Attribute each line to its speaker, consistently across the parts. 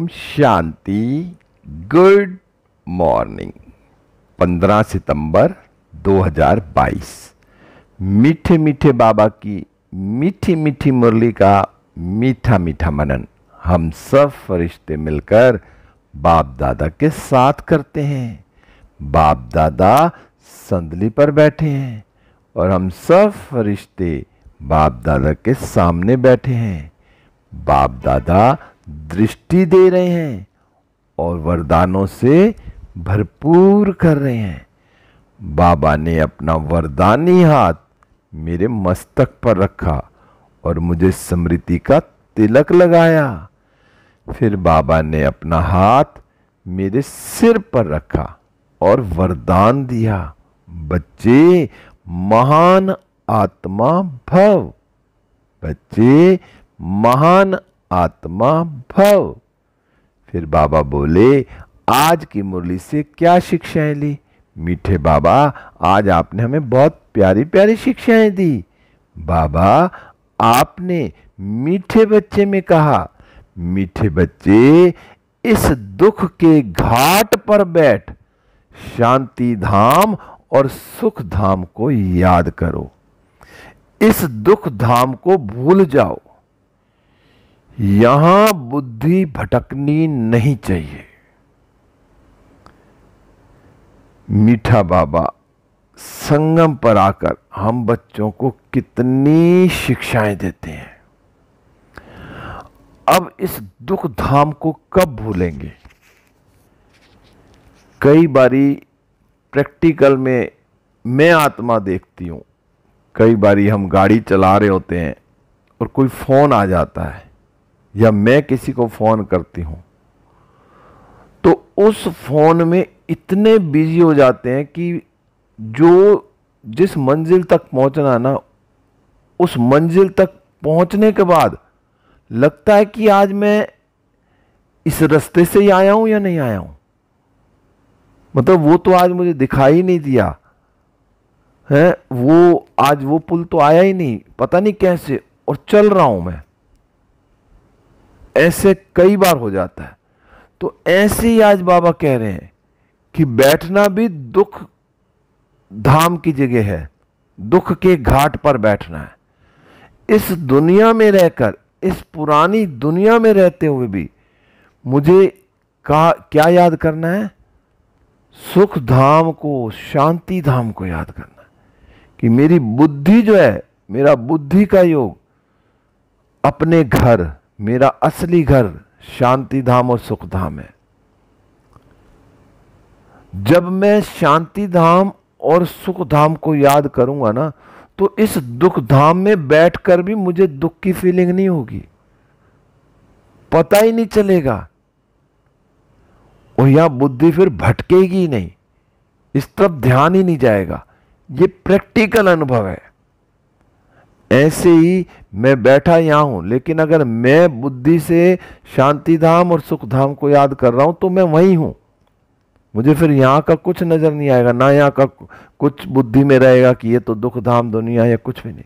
Speaker 1: Om Shanti. Good morning. 15 सितंबर 2022। मीठे मीठे बाबा की मीठी मीठी मुरली का मीठा मीठा मनन हम सब फरिश्ते मिलकर बाप दादा के साथ करते हैं। बाप दादा संदली पर बैठे हैं और हम सब फरिश्ते बाप दादा के सामने बैठे हैं। बाप दादा दृष्टि दे रहे हैं और वरदानों से भरपूर कर रहे हैं। बाबा ने अपना वरदानी हाथ मेरे मस्तक पर रखा और मुझे स्मृति का तिलक लगाया। फिर बाबा ने अपना हाथ मेरे सिर पर रखा और वरदान दिया, बच्चे महान आत्मा भव, बच्चे महान आत्मा भव। फिर बाबा बोले, आज की मुरली से क्या शिक्षाएं ली? मीठे बाबा, आज आपने हमें बहुत प्यारी प्यारी शिक्षाएं दी। बाबा, आपने मीठे बच्चे में कहा, मीठे बच्चे इस दुख के घाट पर बैठ शांति धाम और सुख धाम को याद करो। इस दुख धाम को भूल जाओ। यहां बुद्धि भटकनी नहीं चाहिए। मीठा बाबा संगम पर आकर हम बच्चों को कितनी शिक्षाएं देते हैं। अब इस दुख धाम को कब भूलेंगे? कई बारी प्रैक्टिकल में मैं आत्मा देखती हूं। कई बारी हम गाड़ी चला रहे होते हैं और कोई फोन आ जाता है या मैं किसी को फोन करती हूं, तो उस फोन में इतने बिजी हो जाते हैं कि जिस मंजिल तक पहुंचना ना, उस मंजिल तक पहुंचने के बाद लगता है कि आज मैं इस रास्ते से ही आया हूं या नहीं आया हूं। मतलब वो तो आज मुझे दिखाई नहीं दिया है, वो आज वो पुल तो आया ही नहीं, पता नहीं कैसे, और चल रहा हूं मैं। ऐसे कई बार हो जाता है। तो ऐसे ही आज बाबा कह रहे हैं कि बैठना भी दुख धाम की जगह है, दुख के घाट पर बैठना है। इस दुनिया में रहकर, इस पुरानी दुनिया में रहते हुए भी मुझे क्या याद करना है? सुख धाम को, शांति धाम को याद करना है। कि मेरी बुद्धि जो है, मेरा बुद्धि का योग अपने घर, मेरा असली घर शांति धाम और सुख धाम है। जब मैं शांति धाम और सुख धाम को याद करूंगा ना, तो इस दुख धाम में बैठकर भी मुझे दुख की फीलिंग नहीं होगी, पता ही नहीं चलेगा। और यहां बुद्धि फिर भटकेगी नहीं, इस तरफ ध्यान ही नहीं जाएगा। ये प्रैक्टिकल अनुभव है। ऐसे ही मैं बैठा यहां हूं, लेकिन अगर मैं बुद्धि से शांति धाम और सुख धाम को याद कर रहा हूं तो मैं वहीं हूं। मुझे फिर यहां का कुछ नजर नहीं आएगा, ना यहां का कुछ बुद्धि में रहेगा कि ये तो दुख धाम दुनिया है, कुछ भी नहीं।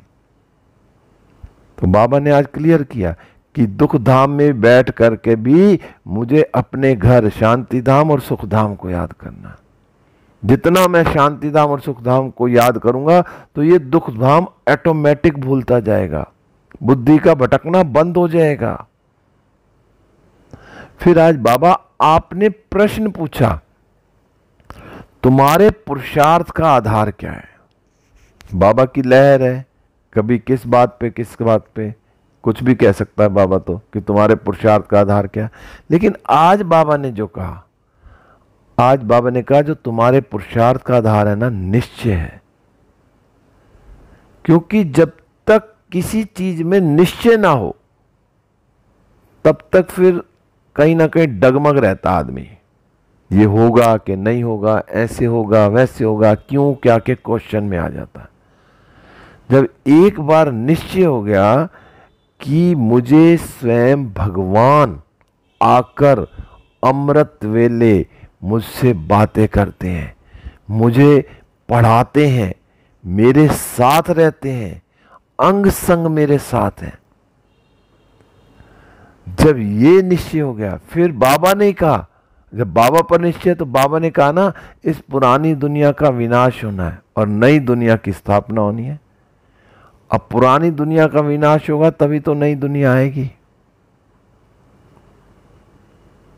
Speaker 1: तो बाबा ने आज क्लियर किया कि दुख धाम में बैठ करके भी मुझे अपने घर शांति धाम और सुख धाम को याद करना। जितना मैं शांति धाम और सुख धाम को याद करूंगा तो ये दुख धाम ऑटोमेटिक भूलता जाएगा, बुद्धि का भटकना बंद हो जाएगा। फिर आज बाबा आपने प्रश्न पूछा, तुम्हारे पुरुषार्थ का आधार क्या है? बाबा की लहर है, कभी किस बात पे किस बात पे कुछ भी कह सकता है बाबा, तो कि तुम्हारे पुरुषार्थ का आधार क्या है। लेकिन आज बाबा ने जो कहा, आज बाबा ने कहा जो तुम्हारे पुरुषार्थ का आधार है ना, निश्चय है। क्योंकि जब तक किसी चीज में निश्चय ना हो तब तक फिर कहीं ना कहीं डगमग रहता आदमी। ये होगा कि नहीं होगा, ऐसे होगा वैसे होगा, क्यों क्या के क्वेश्चन में आ जाता है। जब एक बार निश्चय हो गया कि मुझे स्वयं भगवान आकर अमृत वेले मुझसे बातें करते हैं, मुझे पढ़ाते हैं, मेरे साथ रहते हैं, अंग संग मेरे साथ हैं, जब ये निश्चय हो गया, फिर बाबा ने कहा, जब बाबा पर निश्चय, तो बाबा ने कहा ना, इस पुरानी दुनिया का विनाश होना है और नई दुनिया की स्थापना होनी है। अब पुरानी दुनिया का विनाश होगा तभी तो नई दुनिया आएगी।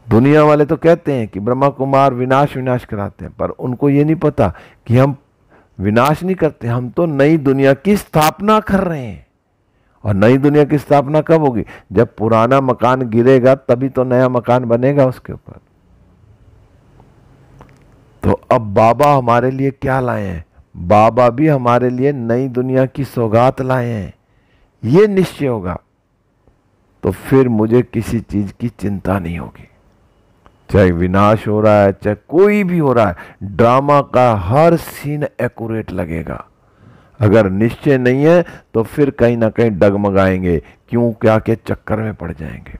Speaker 1: दुनिया वाले तो कहते हैं कि ब्रह्मा कुमार विनाश विनाश कराते हैं, पर उनको ये नहीं पता कि हम विनाश नहीं करते, हम तो नई दुनिया की स्थापना कर रहे हैं। और नई दुनिया की स्थापना कब होगी? जब पुराना मकान गिरेगा तभी तो नया मकान बनेगा उसके ऊपर। तो अब बाबा हमारे लिए क्या लाए हैं? बाबा भी हमारे लिए नई दुनिया की सौगात लाए हैं। ये निश्चय होगा तो फिर मुझे किसी चीज की चिंता नहीं होगी। चाहे विनाश हो रहा है, चाहे कोई भी हो रहा है, ड्रामा का हर सीन एक्यूरेट लगेगा। अगर निश्चय नहीं है तो फिर कहीं ना कहीं डगमगाएंगे, क्यों क्या के चक्कर में पड़ जाएंगे।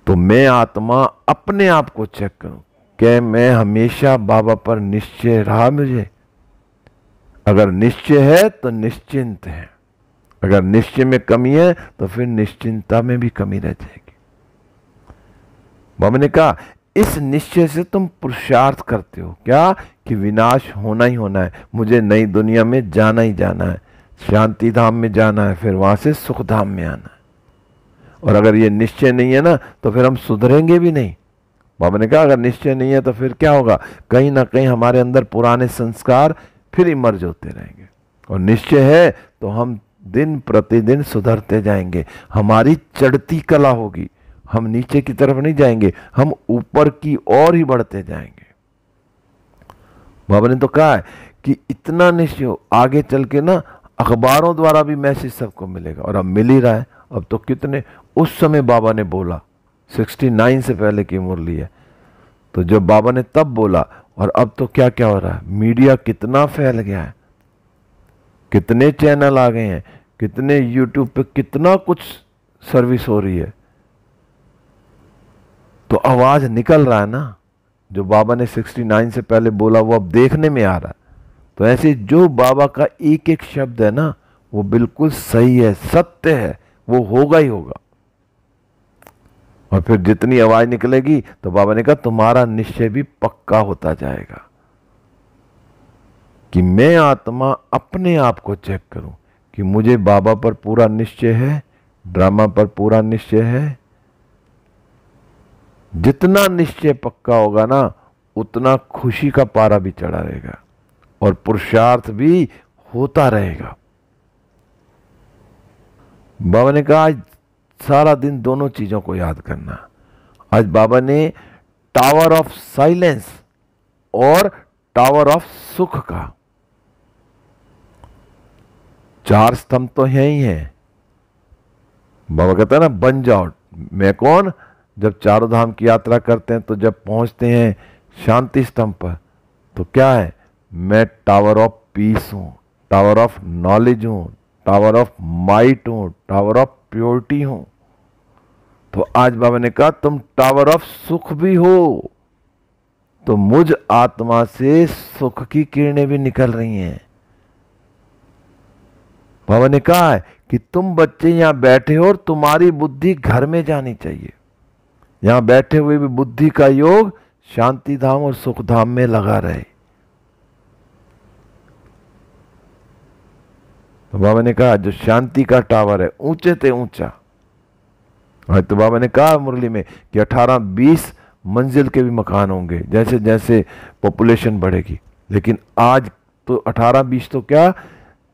Speaker 1: तो मैं आत्मा अपने आप को चेक करूं कि मैं हमेशा बाबा पर निश्चय रहा मुझे। अगर निश्चय है तो निश्चिंत है, अगर निश्चय में कमी है तो फिर निश्चिंता में भी कमी रह जाएगी। बाबा ने कहा इस निश्चय से तुम पुरुषार्थ करते हो क्या, कि विनाश होना ही होना है, मुझे नई दुनिया में जाना ही जाना है, शांति धाम में जाना है, फिर वहां से सुख धाम में आना है। और अगर ये निश्चय नहीं है ना तो फिर हम सुधरेंगे भी नहीं। बाबा ने कहा अगर निश्चय नहीं है तो फिर क्या होगा, कहीं ना कहीं हमारे अंदर पुराने संस्कार फिर इमर्ज होते रहेंगे। और निश्चय है तो हम दिन प्रतिदिन सुधरते जाएंगे, हमारी चढ़ती कला होगी, हम नीचे की तरफ नहीं जाएंगे, हम ऊपर की ओर ही बढ़ते जाएंगे। बाबा ने तो कहा है कि इतना निश्चय हो, आगे चल के ना अखबारों द्वारा भी मैसेज सबको मिलेगा, और अब मिल ही रहा है। अब तो कितने, उस समय बाबा ने बोला 69 से पहले की मुरली है, तो जब बाबा ने तब बोला, और अब तो क्या क्या हो रहा है, मीडिया कितना फैल गया है, कितने चैनल आ गए हैं, कितने यूट्यूब पे कितना कुछ सर्विस हो रही है, तो आवाज निकल रहा है ना। जो बाबा ने 69 से पहले बोला वो अब देखने में आ रहा है। तो ऐसे जो बाबा का एक एक शब्द है ना वो बिल्कुल सही है, सत्य है, वो होगा ही होगा। और फिर जितनी आवाज निकलेगी तो बाबा ने कहा तुम्हारा निश्चय भी पक्का होता जाएगा, कि मैं आत्मा अपने आप को चेक करूं कि मुझे बाबा पर पूरा निश्चय है, ड्रामा पर पूरा निश्चय है। जितना निश्चय पक्का होगा ना उतना खुशी का पारा भी चढ़ा रहेगा और पुरुषार्थ भी होता रहेगा। बाबा ने कहा आज सारा दिन दोनों चीजों को याद करना। आज बाबा ने टावर ऑफ साइलेंस और टावर ऑफ सुख का, चार स्तंभ तो हैं ही हैं। बाबा कहता है ना बन जाओ। मैं कौन? जब चारों धाम की यात्रा करते हैं तो जब पहुंचते हैं शांति स्तंभ पर तो क्या है, मैं टावर ऑफ पीस हूं, टावर ऑफ नॉलेज हूं, टावर ऑफ माइट हूं, टावर ऑफ प्योरिटी हूं। तो आज बाबा ने कहा तुम टावर ऑफ सुख भी हो। तो मुझ आत्मा से सुख की किरणें भी निकल रही हैं। बाबा ने कहा है कि तुम बच्चे यहां बैठे हो और तुम्हारी बुद्धि घर में जानी चाहिए। यहां बैठे हुए भी बुद्धि का योग शांति धाम और सुख धाम में लगा रहे। तो बाबा ने कहा जो शांति का टावर है ऊंचे से ऊंचा। और तो बाबा ने कहा मुरली में कि 18-20 मंजिल के भी मकान होंगे जैसे जैसे पॉपुलेशन बढ़ेगी। लेकिन आज तो 18-20 तो क्या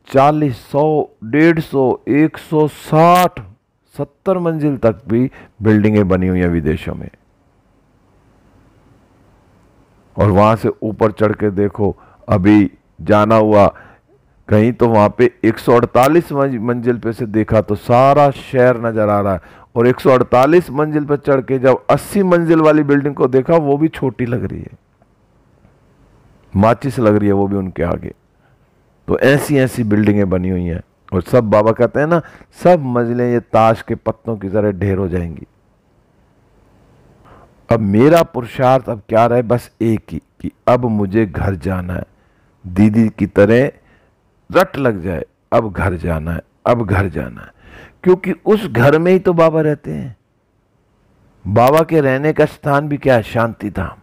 Speaker 1: 40, 100, 150, 160, 70 मंजिल तक भी बिल्डिंगें बनी हुई हैं विदेशों में। और वहां से ऊपर चढ़ के देखो, अभी जाना हुआ कहीं तो वहां पे 148 मंजिल पे से देखा तो सारा शहर नजर आ रहा है। और 148 मंजिल पे चढ़ के जब 80 मंजिल वाली बिल्डिंग को देखा वो भी छोटी लग रही है, माचिस लग रही है वो भी उनके आगे। तो ऐसी ऐसी बिल्डिंगें बनी हुई हैं। और सब बाबा कहते हैं ना सब मंजिलें ये ताश के पत्तों की तरह ढेर हो जाएंगी। अब मेरा पुरुषार्थ अब क्या रहे, बस एक ही कि अब मुझे घर जाना है। दीदी की तरह रट लग जाए, अब घर जाना है, अब घर जाना है। क्योंकि उस घर में ही तो बाबा रहते हैं। बाबा के रहने का स्थान भी क्या है? शांति धाम।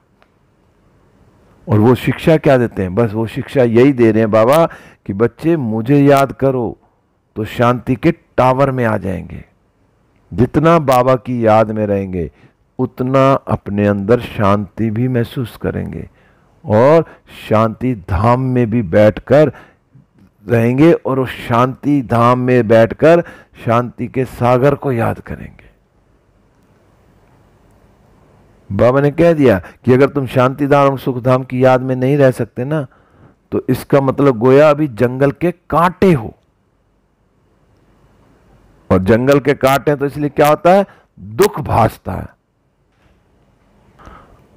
Speaker 1: और वो शिक्षा क्या देते हैं? बस वो शिक्षा यही दे रहे हैं बाबा कि बच्चे मुझे याद करो तो शांति के टावर में आ जाएंगे। जितना बाबा की याद में रहेंगे उतना अपने अंदर शांति भी महसूस करेंगे और शांति धाम में भी बैठकर रहेंगे और उस शांति धाम में बैठकर शांति के सागर को याद करेंगे। बाबा ने कह दिया कि अगर तुम शांति धाम और सुख धाम की याद में नहीं रह सकते ना, तो इसका मतलब गोया अभी जंगल के कांटे हो। और जंगल के कांटे तो इसलिए क्या होता है? दुख भासता है।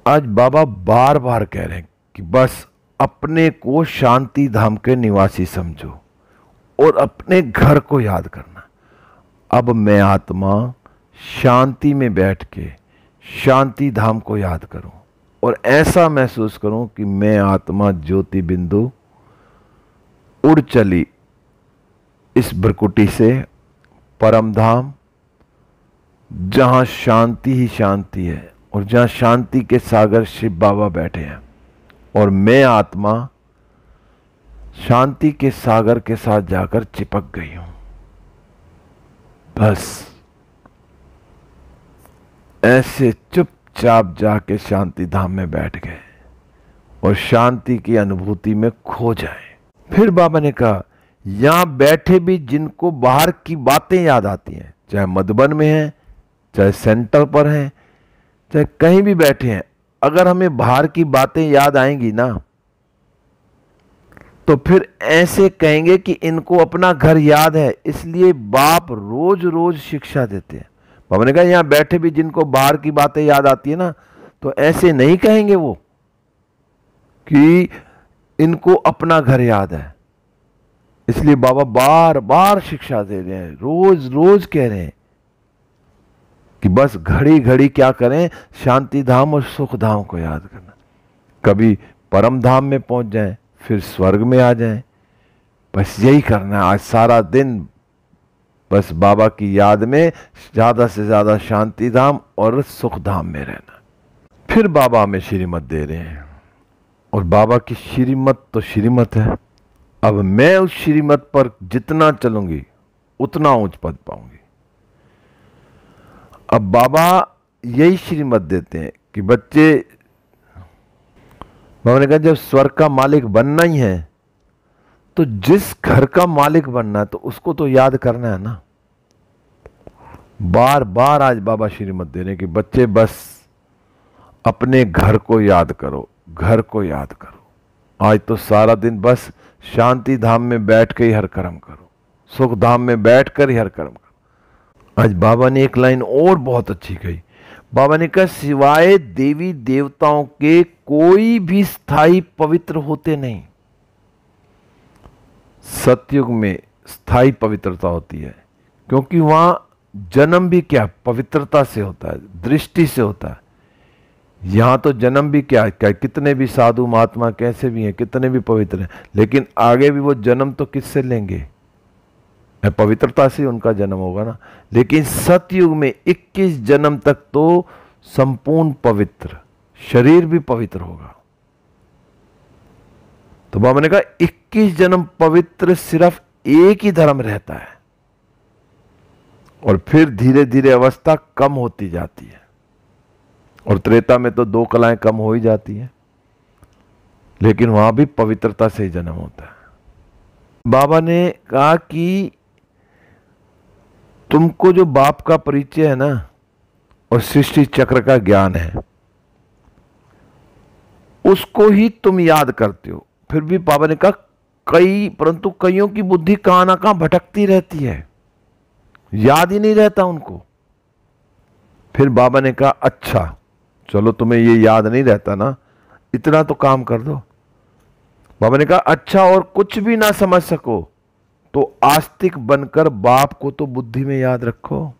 Speaker 1: आज बाबा बार बार कह रहे हैं कि बस अपने को शांति धाम के निवासी समझो और अपने घर को याद करना। अब मैं आत्मा शांति में बैठ के शांति धाम को याद करूं और ऐसा महसूस करूं कि मैं आत्मा ज्योति बिंदु उड़ चली इस भ्रकुटी से परम धाम, जहां शांति ही शांति है और जहां शांति के सागर शिव बाबा बैठे हैं और मैं आत्मा शांति के सागर के साथ जाकर चिपक गई हूं। बस ऐसे चुपचाप जाके शांति धाम में बैठ गए और शांति की अनुभूति में खो जाए। फिर बाबा ने कहा यहां बैठे भी जिनको बाहर की बातें याद आती हैं, चाहे मधुबन में हैं, चाहे सेंटर पर हैं, चाहे कहीं भी बैठे हैं, अगर हमें बाहर की बातें याद आएंगी ना तो फिर ऐसे कहेंगे कि इनको अपना घर याद है, इसलिए बाप रोज रोज शिक्षा देते हैं। बाबा ने कहा यहां बैठे भी जिनको बाहर की बातें याद आती है ना, तो ऐसे नहीं कहेंगे वो कि इनको अपना घर याद है। इसलिए बाबा बार बार शिक्षा दे रहे हैं, रोज रोज कह रहे हैं कि बस घड़ी घड़ी क्या करें? शांति धाम और सुख धाम को याद करना। कभी परम धाम में पहुंच जाएं, फिर स्वर्ग में आ जाएं। बस यही करना है आज सारा दिन, बस बाबा की याद में ज्यादा से ज्यादा शांति धाम और सुख धाम में रहना। फिर बाबा हमें श्रीमत दे रहे हैं और बाबा की श्रीमत तो श्रीमत है। अब मैं उस श्रीमत पर जितना चलूंगी उतना उच्च पद पाऊंगी। अब बाबा यही श्रीमत देते हैं कि बच्चे, बाबा ने कहा जब स्वर्ग का मालिक बनना ही है तो जिस घर का मालिक बनना है तो उसको तो याद करना है ना। बार बार आज बाबा श्रीमत दे रहे हैं कि बच्चे बस अपने घर को याद करो, घर को याद करो। आज तो सारा दिन बस शांति धाम में बैठ के ही हर कर्म करो, सुख धाम में बैठ कर ही हर कर्म करो। आज बाबा ने एक लाइन और बहुत अच्छी कही। बाबा ने कहा सिवाय देवी देवताओं के कोई भी स्थायी पवित्र होते नहीं। सतयुग में स्थायी पवित्रता होती है क्योंकि वहां जन्म भी क्या पवित्रता से होता है, दृष्टि से होता है। यहां तो जन्म भी क्या है, कितने भी साधु महात्मा कैसे भी हैं, कितने भी पवित्र हैं, लेकिन आगे भी वो जन्म तो किससे लेंगे? पवित्रता से उनका जन्म होगा ना। लेकिन सतयुग में 21 जन्म तक तो संपूर्ण पवित्र, शरीर भी पवित्र होगा। तो बाबा ने कहा 21 जन्म पवित्र सिर्फ एक ही धर्म रहता है और फिर धीरे धीरे अवस्था कम होती जाती है और त्रेता में तो 2 कलाएं कम हो ही जाती है, लेकिन वहां भी पवित्रता से ही जन्म होता है। बाबा ने कहा कि तुमको जो बाप का परिचय है ना और सृष्टि चक्र का ज्ञान है उसको ही तुम याद करते हो। फिर भी बाबा ने कहा परंतु कईयों की बुद्धि कहां ना कहां भटकती रहती है, याद ही नहीं रहता उनको। फिर बाबा ने कहा अच्छा चलो तुम्हें ये याद नहीं रहता ना, इतना तो काम कर दो। बाबा ने कहा अच्छा और कुछ भी ना समझ सको तो आस्तिक बनकर बाप को तो बुद्धि में याद रखो।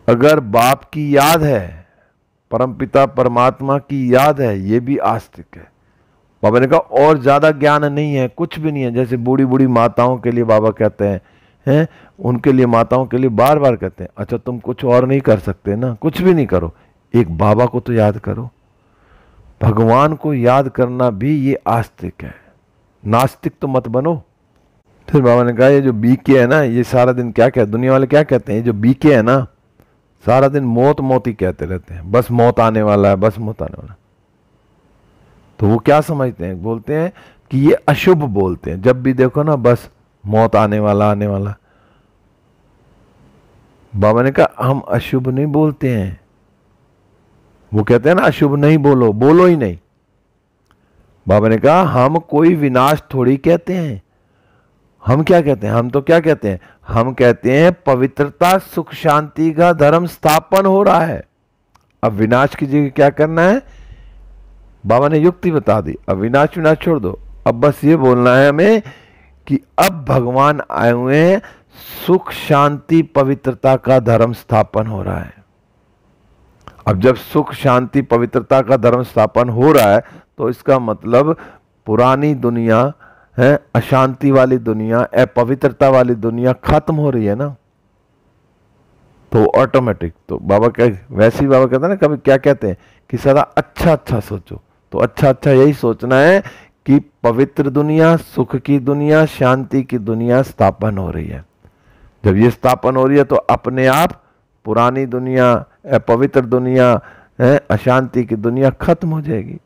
Speaker 1: अगर बाप की याद है, परमपिता परमात्मा की याद है, ये भी आस्तिक है। बाबा ने कहा और ज्यादा ज्ञान नहीं है, कुछ भी नहीं है। जैसे बूढ़ी बूढ़ी माताओं के लिए बाबा कहते हैं हैं, उनके लिए, माताओं के लिए बार बार कहते हैं अच्छा तुम कुछ और नहीं कर सकते ना, कुछ भी नहीं करो, एक बाबा को तो याद करो। भगवान को याद करना भी ये आस्तिक है, नास्तिक तो मत बनो। फिर बाबा ने कहा ये जो बीके है ना, ये सारा दिन क्या कहते, दुनिया वाले क्या कहते हैं, ये जो बीके है ना सारा दिन मौत मौत ही कहते रहते हैं, बस मौत आने वाला है, बस मौत आने वाला है। तो वो क्या समझते हैं, बोलते हैं कि ये अशुभ बोलते हैं, जब भी देखो ना बस मौत आने वाला आने वाला। बाबा ने कहा हम अशुभ नहीं बोलते हैं, वो कहते हैं ना अशुभ नहीं बोलो, बोलो ही नहीं। बाबा ने कहा हम कोई विनाश थोड़ी कहते हैं, हम क्या कहते हैं, हम तो क्या कहते हैं, हम कहते हैं पवित्रता सुख शांति का धर्म स्थापन हो रहा है। अब विनाश की जगह क्या करना है, बाबा ने युक्ति बता दी, अब विनाश विनाश छोड़ दो, अब बस ये बोलना है हमें कि अब भगवान आए हुए हैं, सुख शांति पवित्रता का धर्म स्थापन हो रहा है। अब जब सुख शांति पवित्रता का धर्म स्थापन हो रहा है तो इसका मतलब पुरानी दुनिया है, अशांति वाली दुनिया, अपवित्रता वाली दुनिया खत्म हो रही है ना। तो ऑटोमेटिक, तो बाबा वैसे ही बाबा कहते हैं ना, कभी क्या कहते हैं कि सदा अच्छा अच्छा सोचो, तो अच्छा अच्छा यही सोचना है कि पवित्र दुनिया, सुख की दुनिया, शांति की दुनिया स्थापन हो रही है। जब ये स्थापन हो रही है तो अपने आप पुरानी दुनिया, अपवित्र दुनिया है, अशांति की दुनिया खत्म हो जाएगी।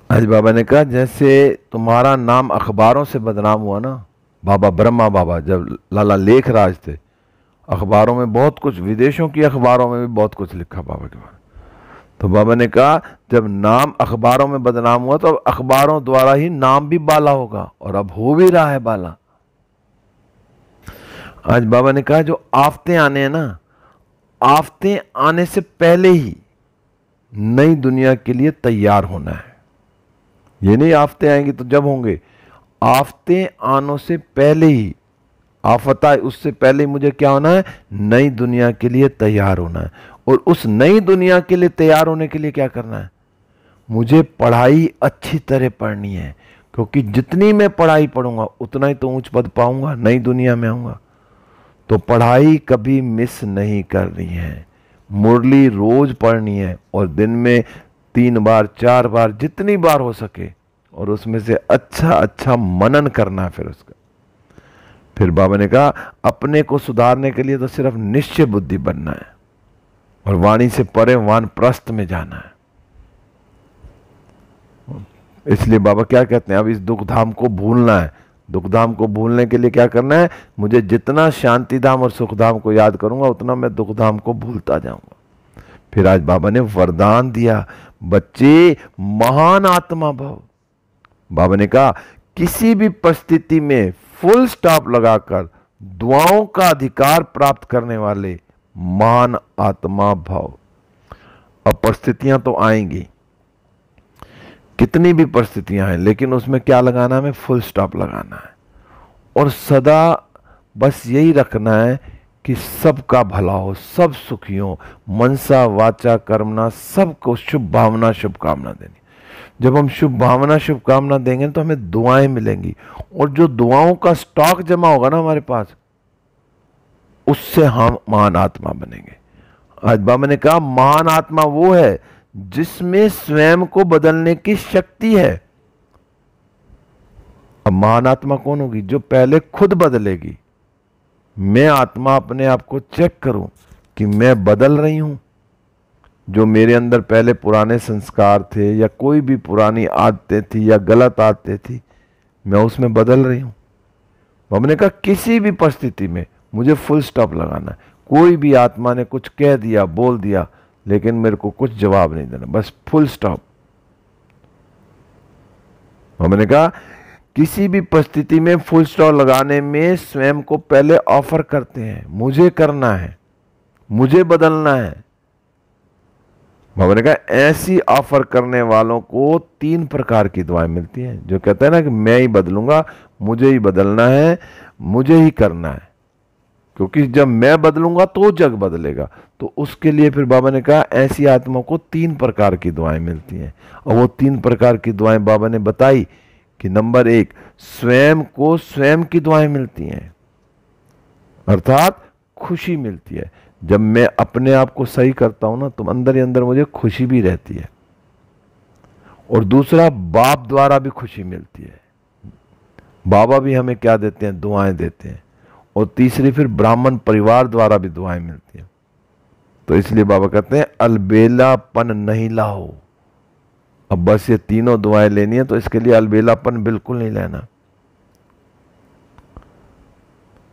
Speaker 1: आज बाबा ने कहा जैसे तुम्हारा नाम अखबारों से बदनाम हुआ ना, बाबा ब्रह्मा बाबा जब लाला लेखराज थे, अखबारों में बहुत कुछ, विदेशों की अखबारों में भी बहुत कुछ लिखा बाबा के बारे में। तो बाबा ने कहा जब नाम अखबारों में बदनाम हुआ तो अब अखबारों द्वारा ही नाम भी बाला होगा, और अब हो भी रहा है बाला। आज बाबा ने कहा जो आफतें आने हैं ना, आफतें आने से पहले ही नई दुनिया के लिए तैयार होना है। ये नहीं आफतें आएंगी तो जब होंगे, आफतें आनों से पहले ही, आफत आए उससे पहले ही मुझे क्या होना है, नई दुनिया के लिए तैयार होना है। और उस नई दुनिया के लिए तैयार होने के लिए क्या करना है, मुझे पढ़ाई अच्छी तरह पढ़नी है, क्योंकि जितनी मैं पढ़ाई पढ़ूंगा उतना ही तो ऊंच पद पाऊंगा, नई दुनिया में आऊंगा। तो पढ़ाई कभी मिस नहीं करनी है, मुरली रोज पढ़नी है, और दिन में 3 बार 4 बार जितनी बार हो सके, और उसमें से अच्छा अच्छा मनन करना है। फिर उसका, फिर बाबा ने कहा अपने को सुधारने के लिए तो सिर्फ निश्चय बुद्धि बनना है, और वाणी से परे वानप्रस्थ में जाना है। इसलिए बाबा क्या कहते हैं, अब इस दुख धाम को भूलना है। दुख धाम को भूलने के लिए क्या करना है, मुझे जितना शांति धाम और सुख धाम को याद करूंगा उतना मैं दुख धाम को भूलता जाऊंगा। फिर आज बाबा ने वरदान दिया, बच्चे महान आत्मा भव। बाबा ने कहा किसी भी परिस्थिति में फुल स्टॉप लगाकर दुआओं का अधिकार प्राप्त करने वाले महान आत्मा भव। अब परिस्थितियां तो आएंगी, कितनी भी परिस्थितियां हैं, लेकिन उसमें क्या लगाना है, हमें फुल स्टॉप लगाना है, और सदा बस यही रखना है कि सबका भला हो, सब सुखी हो, मनसा वाचा कर्मणा, सबको शुभ भावना शुभकामना देनी। जब हम शुभ भावना शुभकामना देंगे तो हमें दुआएं मिलेंगी, और जो दुआओं का स्टॉक जमा होगा ना हमारे पास, उससे हम महान आत्मा बनेंगे। आज बाबा ने कहा महान आत्मा वो है जिसमें स्वयं को बदलने की शक्ति है। अब महान आत्मा कौन होगी, जो पहले खुद बदलेगी। मैं आत्मा अपने आप को चेक करूं कि मैं बदल रही हूं, जो मेरे अंदर पहले पुराने संस्कार थे, या कोई भी पुरानी आदतें थी, या गलत आदतें थी, मैं उसमें बदल रही हूं। हमने कहा किसी भी परिस्थिति में मुझे फुल स्टॉप लगाना है। कोई भी आत्मा ने कुछ कह दिया, बोल दिया, लेकिन मेरे को कुछ जवाब नहीं देना, बस फुल स्टॉप। हमने कहा किसी भी परिस्थिति में फुल स्टॉप लगाने में स्वयं को पहले ऑफर करते हैं, मुझे करना है, मुझे बदलना है। हमने कहा ऐसी ऑफर करने वालों को 3 प्रकार की दुआएं मिलती हैं, जो कहते हैं ना कि मैं ही बदलूंगा, मुझे ही बदलना है, मुझे ही करना है, क्योंकि जब मैं बदलूंगा तो जग बदलेगा। तो उसके लिए फिर बाबा ने कहा ऐसी आत्मा को 3 प्रकार की दुआएं मिलती हैं, और वो 3 प्रकार की दुआएं बाबा ने बताई कि नंबर 1, स्वयं को स्वयं की दुआएं मिलती हैं, अर्थात खुशी मिलती है। जब मैं अपने आप को सही करता हूं ना, तो अंदर ही अंदर मुझे खुशी भी रहती है। और दूसरा, बाप द्वारा भी खुशी मिलती है, बाबा भी हमें क्या देते हैं, दुआएं देते हैं। और तीसरी, फिर ब्राह्मण परिवार द्वारा भी दुआएं मिलती हैं। तो इसलिए बाबा कहते हैं अलबेलापन नहीं लाओ। अब बस ये तीनों दुआएं लेनी है, तो इसके लिए अलबेलापन बिल्कुल नहीं लेना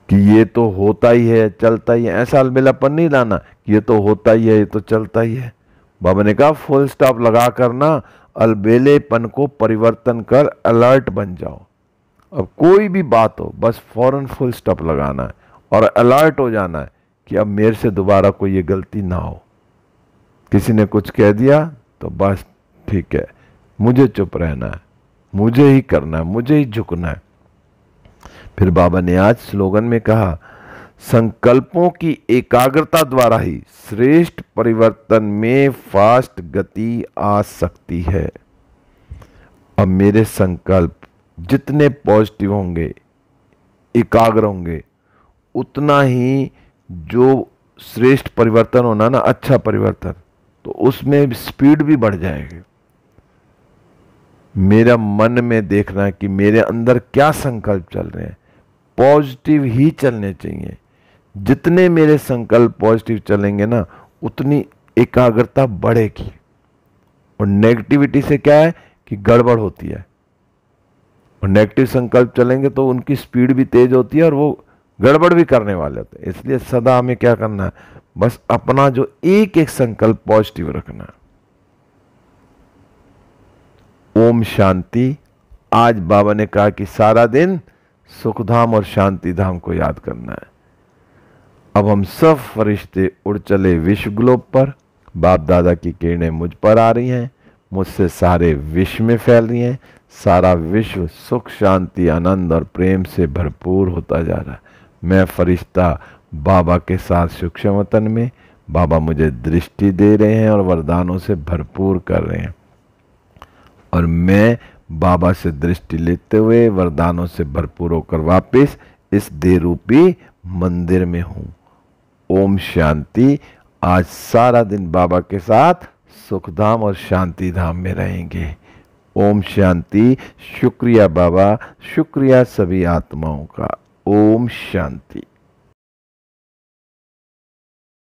Speaker 1: कि ये तो होता ही है, चलता ही है, ऐसा अलबेलापन नहीं लाना कि ये तो होता ही है, ये तो चलता ही है। बाबा ने कहा फुल स्टॉप लगा करना, अलबेलेपन को परिवर्तन कर अलर्ट बन जाओ। अब कोई भी बात हो, बस फौरन फुल स्टॉप लगाना है और अलर्ट हो जाना है कि अब मेरे से दोबारा कोई ये गलती ना हो। किसी ने कुछ कह दिया तो बस ठीक है, मुझे चुप रहना है, मुझे ही करना है, मुझे ही झुकना है। फिर बाबा ने आज स्लोगन में कहा, संकल्पों की एकाग्रता द्वारा ही श्रेष्ठ परिवर्तन में फास्ट गति आ सकती है। अब मेरे संकल्प जितने पॉजिटिव होंगे, एकाग्र होंगे, उतना ही जो श्रेष्ठ परिवर्तन होना ना, अच्छा परिवर्तन, तो उसमें स्पीड भी बढ़ जाएगी। मेरा मन में देखना है कि मेरे अंदर क्या संकल्प चल रहे हैं, पॉजिटिव ही चलने चाहिए। जितने मेरे संकल्प पॉजिटिव चलेंगे ना, उतनी एकाग्रता बढ़ेगी। और नेगेटिविटी से क्या है कि गड़बड़ होती है, और नेगेटिव संकल्प चलेंगे तो उनकी स्पीड भी तेज होती है और वो गड़बड़ भी करने वाले होते हैं। इसलिए सदा हमें क्या करना है, बस अपना जो एक एक संकल्प पॉजिटिव रखना। ओम शांति। आज बाबा ने कहा कि सारा दिन सुखधाम और शांति धाम को याद करना है। अब हम सब फरिश्ते उड़ चले विश्व ग्लोब पर। बाप दादा की किरणें मुझ पर आ रही हैं, मुझसे सारे विश्व में फैल रही हैं। सारा विश्व सुख शांति आनंद और प्रेम से भरपूर होता जा रहा है। मैं फरिश्ता बाबा के साथ सूक्ष्म वतन में, बाबा मुझे दृष्टि दे रहे हैं और वरदानों से भरपूर कर रहे हैं, और मैं बाबा से दृष्टि लेते हुए वरदानों से भरपूर होकर वापस इस देह रूपी मंदिर में हूं। ओम शांति। आज सारा दिन बाबा के साथ सुखधाम और शांति धाम में रहेंगे। ओम शांति। शुक्रिया बाबा, शुक्रिया सभी आत्माओं का। ओम शांति।